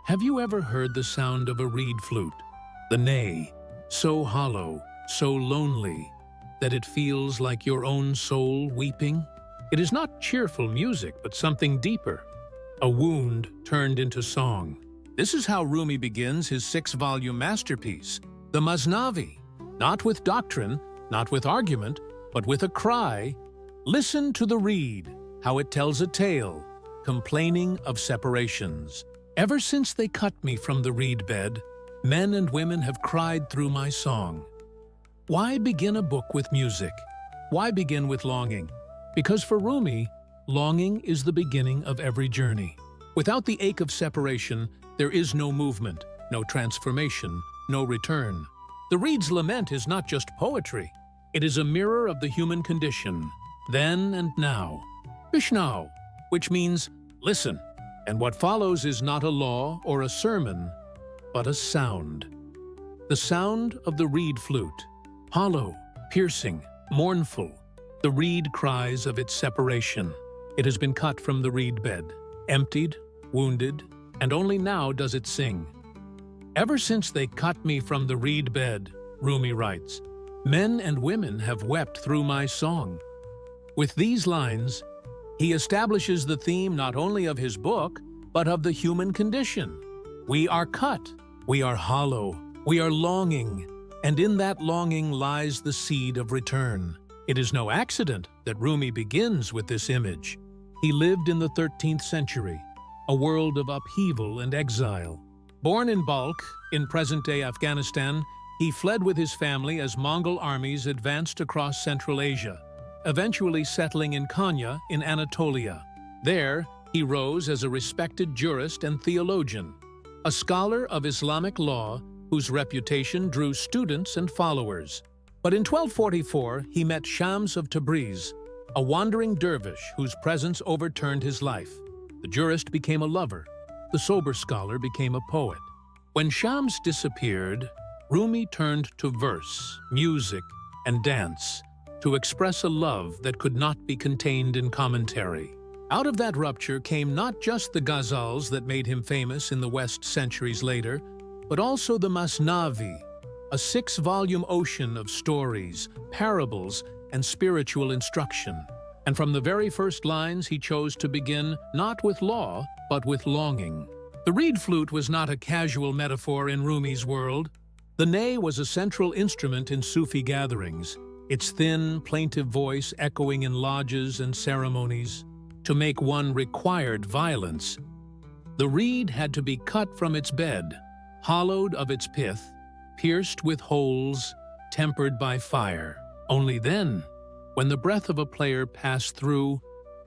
Have you ever heard the sound of a reed flute? The neigh, so hollow, so lonely, that it feels like your own soul weeping? It is not cheerful music, but something deeper. A wound turned into song. This is how Rumi begins his 6-volume masterpiece, the Masnavi. Not with doctrine, not with argument, but with a cry. Listen to the reed, how it tells a tale, complaining of separations. Ever since they cut me from the reed bed, men and women have cried through my song. Why begin a book with music? Why begin with longing? Because for Rumi, longing is the beginning of every journey. Without the ache of separation, there is no movement, no transformation, no return. The reed's lament is not just poetry. It is a mirror of the human condition, then and now. Vishnau, which means listen. And what follows is not a law or a sermon, but a sound. The sound of the reed flute. Hollow, piercing, mournful. The reed cries of its separation. It has been cut from the reed bed, emptied, wounded, and only now does it sing. Ever since they cut me from the reed bed, Rumi writes, men and women have wept through my song. With these lines, he establishes the theme not only of his book, but of the human condition. We are cut, we are hollow, we are longing, and in that longing lies the seed of return. It is no accident that Rumi begins with this image. He lived in the 13th century, a world of upheaval and exile. Born in Balkh, in present-day Afghanistan, he fled with his family as Mongol armies advanced across Central Asia, eventually settling in Konya in Anatolia. There, he rose as a respected jurist and theologian, a scholar of Islamic law whose reputation drew students and followers. But in 1244, he met Shams of Tabriz, a wandering dervish whose presence overturned his life. The jurist became a lover. The sober scholar became a poet. When Shams disappeared, Rumi turned to verse, music, and dance, to express a love that could not be contained in commentary. Out of that rupture came not just the ghazals that made him famous in the West centuries later, but also the Masnavi, a 6-volume ocean of stories, parables, and spiritual instruction. And from the very first lines, he chose to begin not with law, but with longing. The reed flute was not a casual metaphor in Rumi's world. The neigh was a central instrument in Sufi gatherings, its thin, plaintive voice echoing in lodges and ceremonies. To make one required violence. The reed had to be cut from its bed, hollowed of its pith, pierced with holes, tempered by fire. Only then, when the breath of a player passed through,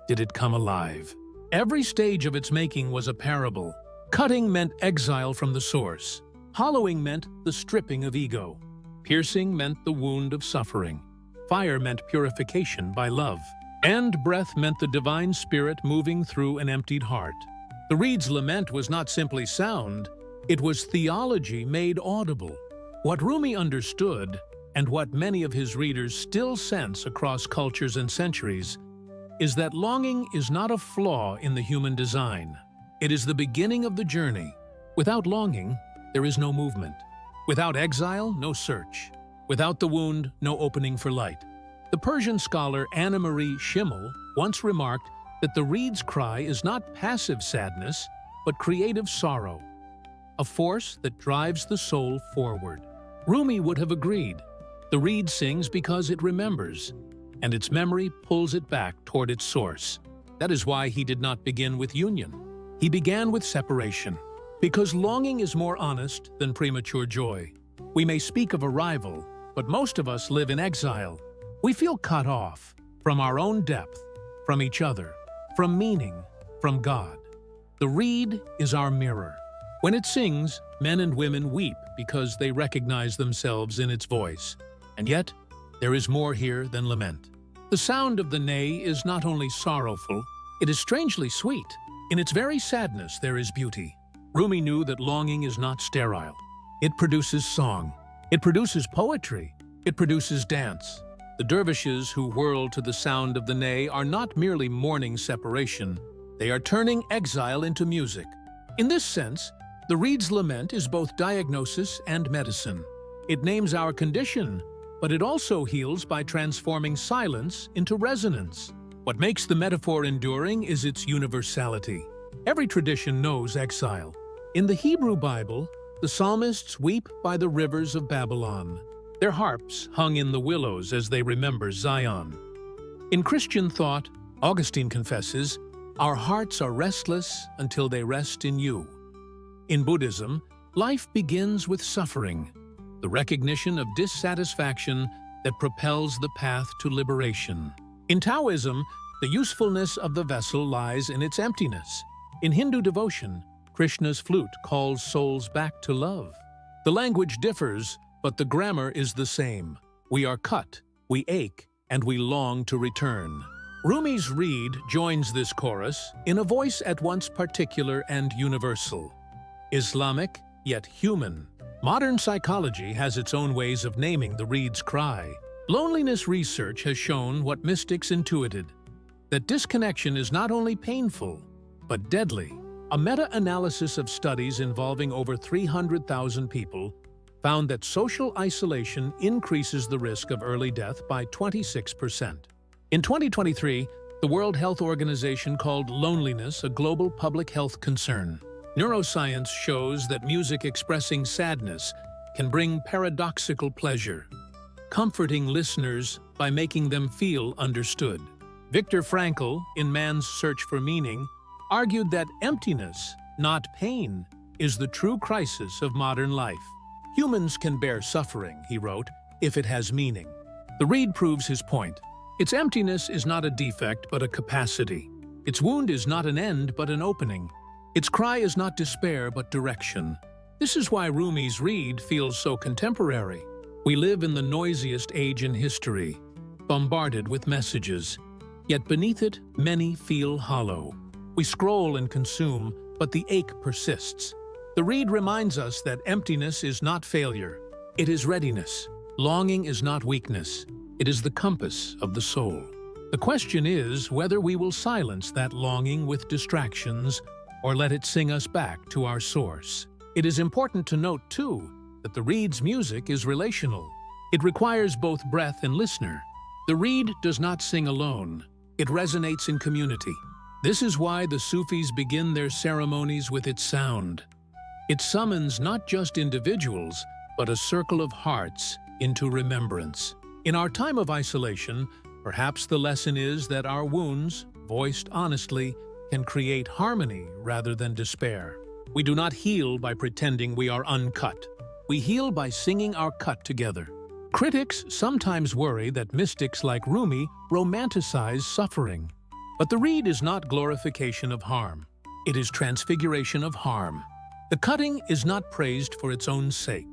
did it come alive. Every stage of its making was a parable. Cutting meant exile from the source. Hollowing meant the stripping of ego. Piercing meant the wound of suffering. Fire meant purification by love. And breath meant the divine spirit moving through an emptied heart. The reed's lament was not simply sound, it was theology made audible. What Rumi understood, and what many of his readers still sense across cultures and centuries, is that longing is not a flaw in the human design. It is the beginning of the journey. Without longing, there is no movement. Without exile, no search. Without the wound, no opening for light. The Persian scholar Anna Marie Schimmel once remarked that the reed's cry is not passive sadness, but creative sorrow, a force that drives the soul forward. Rumi would have agreed. The reed sings because it remembers, and its memory pulls it back toward its source. That is why he did not begin with union. He began with separation, because longing is more honest than premature joy. We may speak of arrival, but most of us live in exile. We feel cut off from our own depth, from each other, from meaning, from God. The reed is our mirror. When it sings, men and women weep because they recognize themselves in its voice. And yet, there is more here than lament. The sound of the neigh is not only sorrowful, it is strangely sweet. In its very sadness, there is beauty. Rumi knew that longing is not sterile. It produces song. It produces poetry. It produces dance. The dervishes who whirl to the sound of the neigh are not merely mourning separation, they are turning exile into music. In this sense, The reed's lament is both diagnosis and medicine. It names our condition, but it also heals by transforming silence into resonance. What makes the metaphor enduring is its universality. Every tradition knows exile. In the Hebrew Bible, the psalmists weep by the rivers of Babylon, their harps hung in the willows as they remember Zion. In Christian thought, Augustine confesses, "Our hearts are restless until they rest in you." In Buddhism, life begins with suffering, the recognition of dissatisfaction that propels the path to liberation. In Taoism, the usefulness of the vessel lies in its emptiness. In Hindu devotion, Krishna's flute calls souls back to love. The language differs, but the grammar is the same. We are cut, we ache, and we long to return. Rumi's reed joins this chorus in a voice at once particular and universal. Islamic, yet human. Modern psychology has its own ways of naming the reed's cry. Loneliness research has shown what mystics intuited, that disconnection is not only painful, but deadly. A meta-analysis of studies involving over 300,000 people found that social isolation increases the risk of early death by 26%. In 2023, the World Health Organization called loneliness a global public health concern. Neuroscience shows that music expressing sadness can bring paradoxical pleasure, comforting listeners by making them feel understood. Viktor Frankl, in Man's Search for Meaning, argued that emptiness, not pain, is the true crisis of modern life. Humans can bear suffering, he wrote, if it has meaning. The reed proves his point. Its emptiness is not a defect, but a capacity. Its wound is not an end, but an opening. Its cry is not despair, but direction. This is why Rumi's reed feels so contemporary. We live in the noisiest age in history, bombarded with messages. Yet beneath it, many feel hollow. We scroll and consume, but the ache persists. The reed reminds us that emptiness is not failure. It is readiness. Longing is not weakness. It is the compass of the soul. The question is whether we will silence that longing with distractions or let it sing us back to our source. It is important to note, too, that the reed's music is relational. It requires both breath and listener. The reed does not sing alone. It resonates in community. This is why the Sufis begin their ceremonies with its sound. It summons not just individuals, but a circle of hearts into remembrance. In our time of isolation, perhaps the lesson is that our wounds, voiced honestly, can create harmony rather than despair. We do not heal by pretending we are uncut. We heal by singing our cut together. Critics sometimes worry that mystics like Rumi romanticize suffering. But the reed is not glorification of harm. It is transfiguration of harm. The cutting is not praised for its own sake.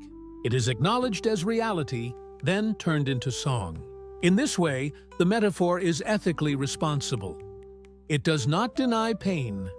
It is acknowledged as reality, then turned into song. In this way, the metaphor is ethically responsible. It does not deny pain,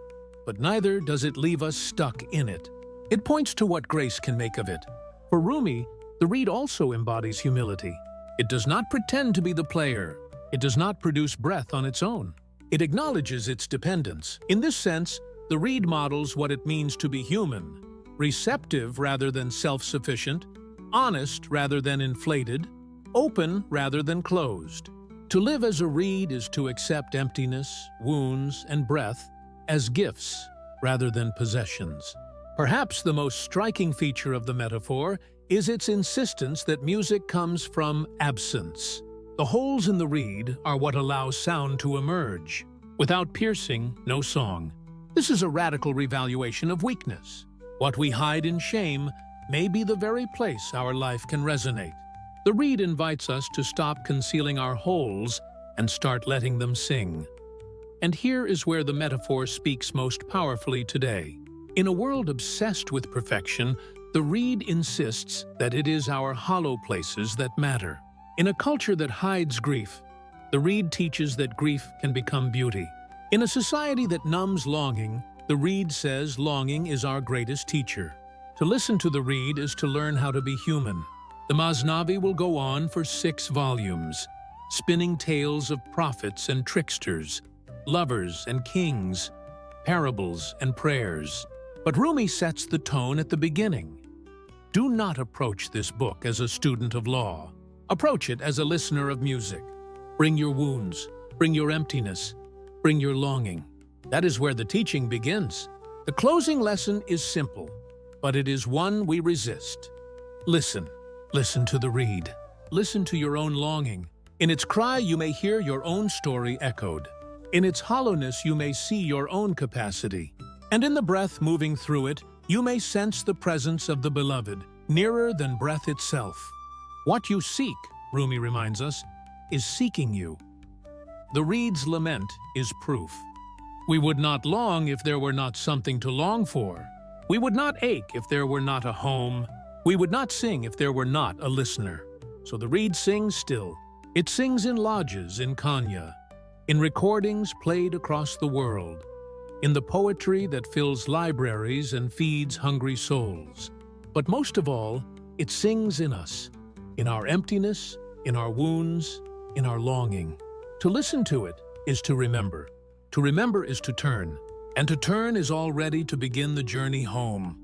but neither does it leave us stuck in it. It points to what grace can make of it. For Rumi, the reed also embodies humility. It does not pretend to be the player. It does not produce breath on its own. It acknowledges its dependence. In this sense, the reed models what it means to be human, receptive rather than self-sufficient, honest rather than inflated, open rather than closed. To live as a reed is to accept emptiness, wounds, and breath as gifts rather than possessions. Perhaps the most striking feature of the metaphor is its insistence that music comes from absence. The holes in the reed are what allow sound to emerge. Without piercing, no song. This is a radical revaluation of weakness. What we hide in shame may be the very place our life can resonate. The reed invites us to stop concealing our holes and start letting them sing. And here is where the metaphor speaks most powerfully today. In a world obsessed with perfection, the reed insists that it is our hollow places that matter. In a culture that hides grief, the reed teaches that grief can become beauty. In a society that numbs longing, the reed says longing is our greatest teacher. To listen to the reed is to learn how to be human. The Masnavi will go on for 6 volumes, spinning tales of prophets and tricksters, lovers and kings, parables and prayers. But Rumi sets the tone at the beginning. Do not approach this book as a student of law. Approach it as a listener of music. Bring your wounds, bring your emptiness, bring your longing. That is where the teaching begins. The closing lesson is simple, but it is one we resist. Listen. Listen to the reed. Listen to your own longing. In its cry, you may hear your own story echoed. In its hollowness, you may see your own capacity. And in the breath moving through it, you may sense the presence of the beloved, nearer than breath itself. What you seek, Rumi reminds us, is seeking you. The reed's lament is proof. We would not long if there were not something to long for. We would not ache if there were not a home. We would not sing if there were not a listener. So the reed sings still. It sings in lodges in Kenya, in recordings played across the world, in the poetry that fills libraries and feeds hungry souls. But most of all, it sings in us, in our emptiness, in our wounds, in our longing. To listen to it is to remember. To remember is to turn, and to turn is already to begin the journey home.